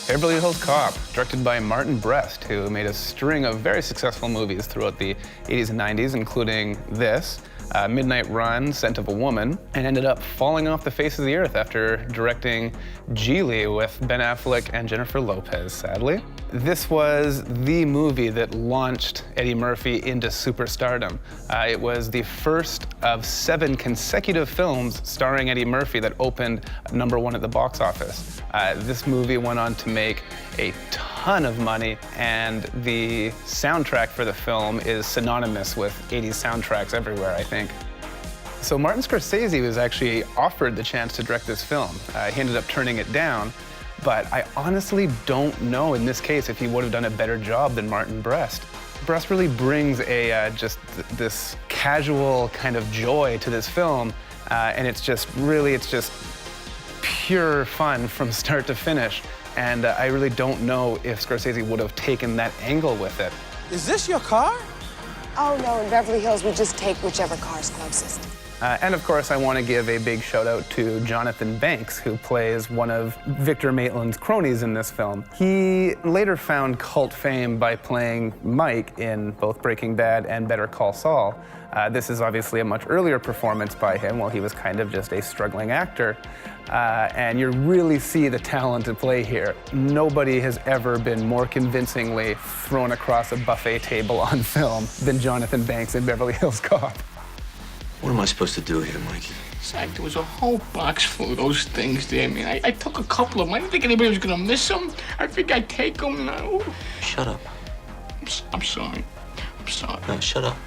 Beverly Hills Cop, directed by Martin Brest, who made a string of very successful movies throughout the 80s and 90s, including this, Midnight Run, Scent of a Woman, and ended up falling off the face of the earth after directing Geely with Ben Affleck and Jennifer Lopez, sadly. This was the movie that launched Eddie Murphy into superstardom. It was the first of 7 consecutive films starring Eddie Murphy that opened #1 at the box office. This movie went on to make a ton of money, and the soundtrack for the film is synonymous with 80s soundtracks everywhere, I think. So Martin Scorsese was actually offered the chance to direct this film. He ended up turning it down, but I honestly don't know in this case if he would have done a better job than Martin Brest. Brest really brings just this casual kind of joy to this film, and it's just pure fun from start to finish. And I really don't know if Scorsese would have taken that angle with it. Is this your car? Oh, no, in Beverly Hills, we just take whichever car's closest. And of course, I want to give a big shout out to Jonathan Banks, who plays one of Victor Maitland's cronies in this film. He later found cult fame by playing Mike in both Breaking Bad and Better Call Saul. This is obviously a much earlier performance by him while he was kind of just a struggling actor. And you really see the talent at play here. Nobody has ever been more convincingly thrown across a buffet table on film than Jonathan Banks in Beverly Hills Cop. What am I supposed to do here, Mikey? Zach, there was a whole box full of those things there, man. I took a couple of them. I didn't think anybody was gonna miss them. I think I'd take them now. Shut up. I'm sorry. I'm sorry. No, shut up.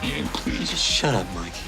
Yeah, please. Just shut up, Mikey.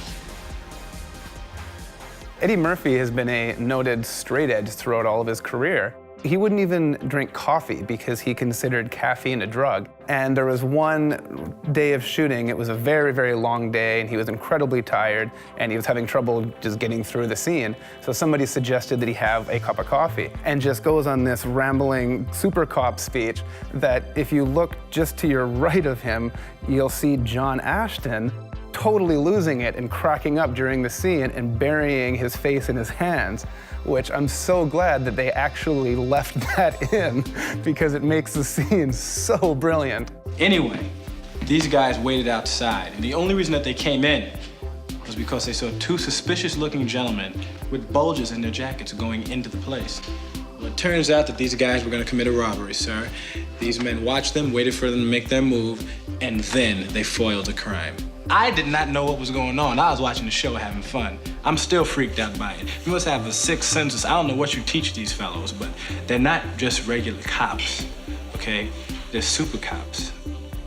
Eddie Murphy has been a noted straight edge throughout all of his career. He wouldn't even drink coffee because he considered caffeine a drug. And there was one day of shooting, it was a very, very long day, and he was incredibly tired, and he was having trouble just getting through the scene. So somebody suggested that he have a cup of coffee, and just goes on this rambling Supercop speech that if you look just to your right of him, you'll see John Ashton totally losing it and cracking up during the scene and burying his face in his hands, which I'm so glad that they actually left that in because it makes the scene so brilliant. Anyway, these guys waited outside, and the only reason that they came in was because they saw 2 suspicious-looking gentlemen with bulges in their jackets going into the place. Well, it turns out that these guys were gonna commit a robbery, sir. These men watched them, waited for them to make their move, and then they foiled the crime. I did not know what was going on. I was watching the show having fun. I'm still freaked out by it. You must have a sixth sense. I don't know what you teach these fellows, but they're not just regular cops, okay? They're super cops.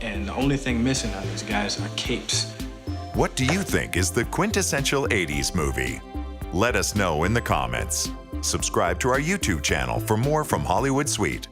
And the only thing missing on these guys are capes. What do you think is the quintessential 80s movie? Let us know in the comments. Subscribe to our YouTube channel for more from Hollywood Suite.